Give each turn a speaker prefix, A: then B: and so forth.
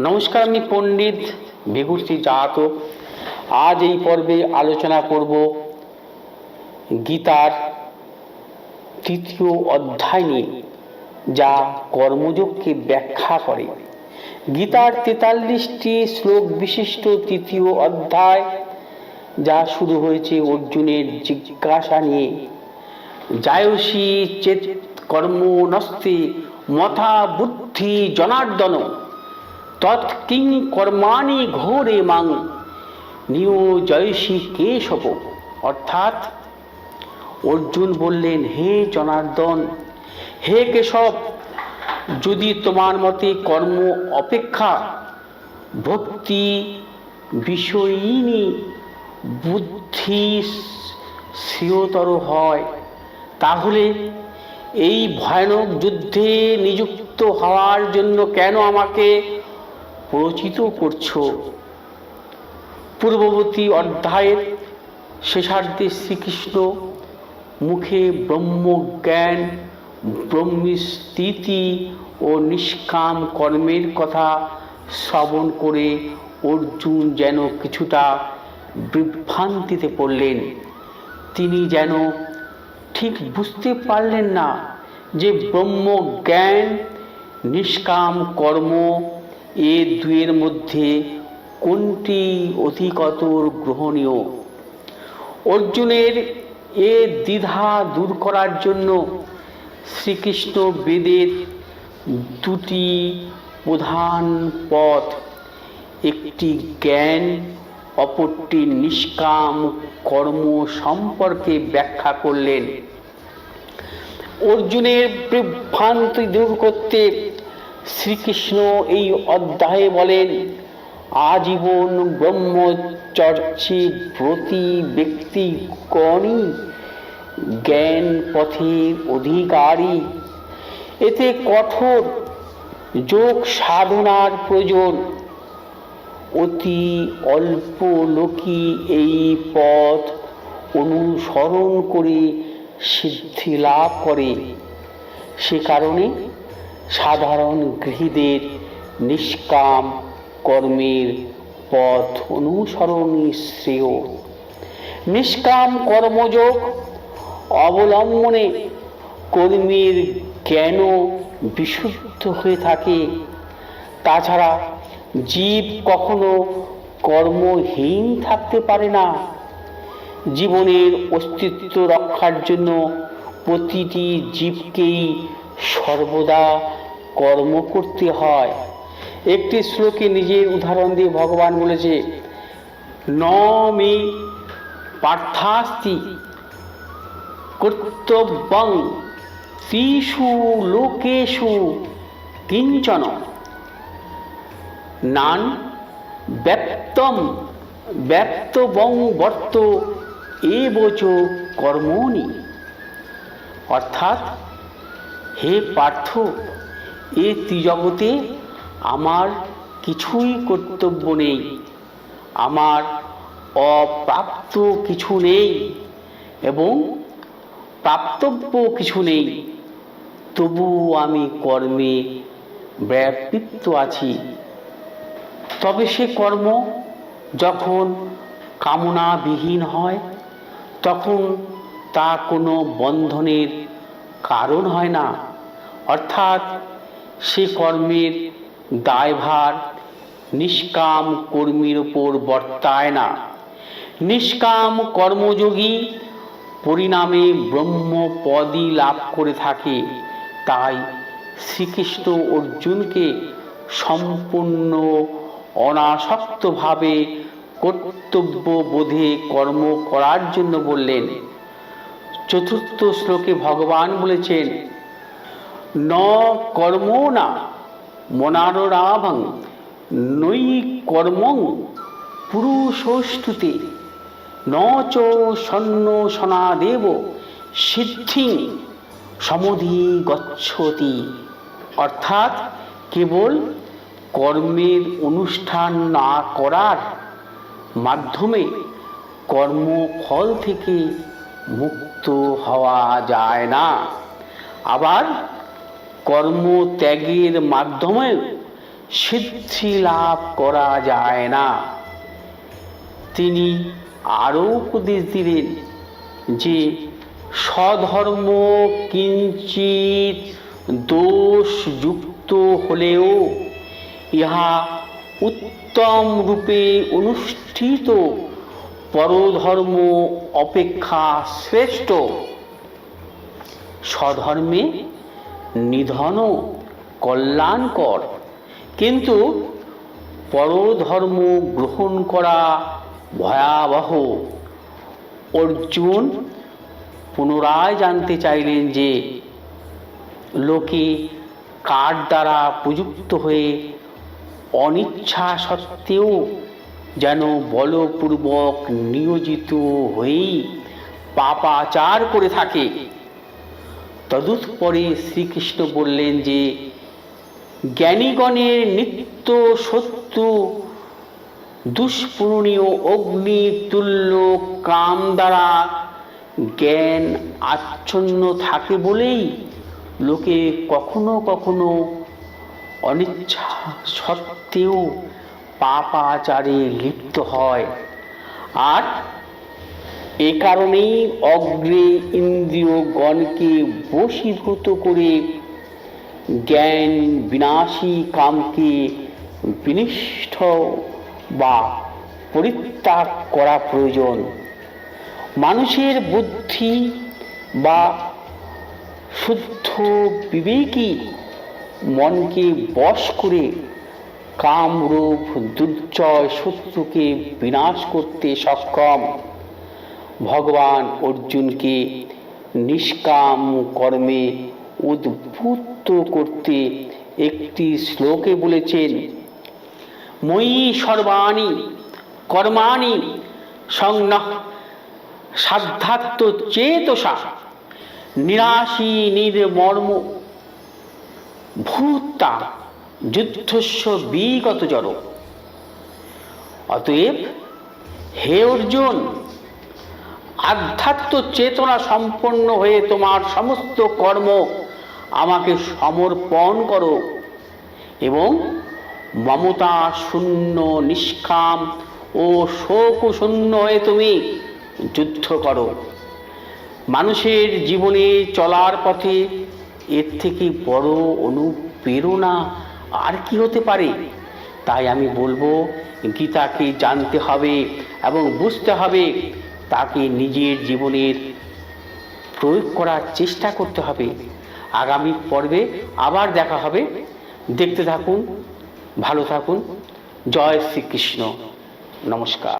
A: নমস্কার, আমি পণ্ডিত বিভূতি জাতক। আজ এই পর্বে আলোচনা করব গীতার তৃতীয় অধ্যায় নিয়ে, যা কর্মযোগকে ব্যাখ্যা করে। গীতার 43টি শ্লোক বিশিষ্ট তৃতীয় অধ্যায়, যা শুরু হয়েছে অর্জুনের জিজ্ঞাসা নিয়ে। জায়সী চেত কর্ম নস্তে মথা বুদ্ধি জনার্দন তৎকিং কর্মাণি ঘোরে মাং নিয়োজয়সী কেশব। অর্থাৎ অর্জুন বললেন, হে জনার্দন, হে কেশব, যদি তোমার মতে কর্ম অপেক্ষা ভক্তি বিষয়িনী বুদ্ধি শ্রেয়তর হয়, তাহলে এই ভয়ানক যুদ্ধে নিযুক্ত হওয়ার জন্য কেন আমাকে প্ররোচিত করছো? পূর্ববর্তী অধ্যায়ের শেষার্ধে শ্রীকৃষ্ণ মুখে ব্রহ্মজ্ঞান, ব্রহ্মস্থিতি ও নিষ্কাম কর্মের কথা শ্রবণ করে অর্জুন যেন কিছুটা বিভ্রান্তিতে পড়লেন। তিনি যেন ঠিক বুঝতে পারলেন না যে ব্রহ্মজ্ঞান, নিষ্কাম কর্ম এ দুয়ের মধ্যে কোনটি অধিকতর গ্রহণীয়। অর্জুনের এ দ্বিধা দূর করার জন্য শ্রীকৃষ্ণ বেদের দুটি প্রধান পথ, একটি জ্ঞান, অপরটি নিষ্কাম কর্ম সম্পর্কে ব্যাখ্যা করলেন। অর্জুনের বিভ্রান্তি দূর করতে শ্রীকৃষ্ণ এই অধ্যায়ে বলেন, আজীবন ব্রহ্মচর্যে ব্রতী ব্যক্তিগণই জ্ঞান পথের অধিকারী। এতে কঠোর যোগ সাধনার প্রয়োজন। অতি অল্প লোকই এই পথ অনুসরণ করে সিদ্ধি লাভ করে। সে কারণে সাধারণ গৃহীদের নিষ্কাম কর্মের পথ অনুসরণই শ্রেয়। নিষ্কাম কর্মযোগ অবলম্বনে কর্মীর জ্ঞানও বিশুদ্ধ হয়ে থাকে। তাছাড়া জীব কখনো কর্মহীন থাকতে পারে না। জীবনের অস্তিত্ব রক্ষার জন্য প্রতিটি জীবকেই সর্বদা কর্ম করতে হয়। একটি শ্লোকে নিজের উদাহরণ দিয়ে ভগবান বলেছে, ন মে পার্থাস্তি কর্তব্যং ত্রিষু লোকেষু কিঞ্চন নান ব্যপ্তবং বর্ত এবচ কর্মণি। অর্থাৎ, হে পার্থ, এ ত্রিজগতে আমার কিছুই কর্তব্য নেই, আমার অপ্রাপ্ত কিছু নেই এবং প্রাপ্তব্য কিছু নেই, তবুও আমি কর্মে ব্যাপৃত আছি। তবে সে কর্ম যখন কামনাবিহীন হয়, তখন তা কোনো বন্ধনের কারণ হয় না। অর্থাৎ সে কর্মের দায়ভার নিষ্কাম কর্মীর উপর বর্তায় না। নিষ্কাম কর্মযোগী পরিণামে ব্রহ্মপদই লাভ করে থাকে। তাই শ্রীকৃষ্ণ অর্জুনকে সম্পূর্ণ অনাসক্তভাবে কর্তব্য বোধে কর্ম করার জন্য বললেন। চতুর্থ শ্লোকে ভগবান বলেছেন, ন কর্মণা মনাররাভং নৈ কর্মং পুরুষোষ্টুতে ন চ সন্ন্যসনাদেব সিদ্ধিং সমধিগচ্ছতি। অর্থাৎ, কেবল কর্মের অনুষ্ঠান না করার মাধ্যমে কর্মফল থেকে মুক্ত হওয়া যায় না। আবার কর্মত্যাগের মাধ্যমে সিদ্ধি লাভ করা যায় না। তিনি আরও উপদেশ দিলেন যে স্বধর্ম কিঞ্চিৎ দোষযুক্ত হলেও ইহা উত্তম রূপে অনুষ্ঠিত পরধর্ম অপেক্ষা শ্রেষ্ঠ। স্বধর্মে নিধন কল্যাণকর, কিন্তু পরধর্ম গ্রহণ করা ভয়াবহ। অর্জুন পুনরায় জানতে চাইলেন যে লোকে কার দ্বারা প্রযুক্ত হয়ে অনিচ্ছা সত্ত্বেও যেন বলপূর্বক নিয়োজিত হয়েই পাপাচার করে থাকে। তদুপরি শ্রীকৃষ্ণ বললেন যে জ্ঞানীগণের নিত্য শত্রু দুষ্পূরণীয় অগ্নি তুল্য কাম দ্বারা জ্ঞান আচ্ছন্ন থাকে বলেই লোকে কখনো কখনো অনিচ্ছা সত্ত্বেও পাপাচারে লিপ্ত হয়। আর এ কারণেই অগ্রে ইন্দ্রিয়গণকে বশীভূত করে জ্ঞান বিনাশী কামকে বিনিষ্ঠ বা পরিত্যাগ করা প্রয়োজন। মানুষের বুদ্ধি বা শুদ্ধ বিবেকী মনকে বশ করে কামরূপ দুর্জয় শত্রুকে বিনাশ করতে সক্ষম। ভগবান অর্জুনকে নিষ্কাম কর্মে উদ্বুদ্ধ করতে একটি শ্লোকে বলেছেন, ময়ি সর্বাণি কর্মাণি সংনঃ সাধ্যাত্ম চেতসা নিরাশী নির্মর্ম ভূতা যুদ্ধস্য বিগত জড়। অতএব হে অর্জুন, আধ্যাত্ম চেতনা সম্পন্ন হয়ে তোমার সমস্ত কর্ম আমাকে সমর্পণ করো এবং মমতা শূন্য নিষ্কাম ও শোক শূন্য হয়ে তুমি যুদ্ধ করো। মানুষের জীবনে চলার পথে এর থেকে বড় অনুপ্রেরণা আর কি হতে পারে? তাই আমি বলবো, গীতাকে জানতে হবে এবং বুঝতে হবে, তাকে নিজের জীবনের প্রয়োগ করার চেষ্টা করতে হবে। আগামী পর্বে আবার দেখা হবে। দেখতে থাকুন, ভালো থাকুন। জয় শ্রীকৃষ্ণ। নমস্কার।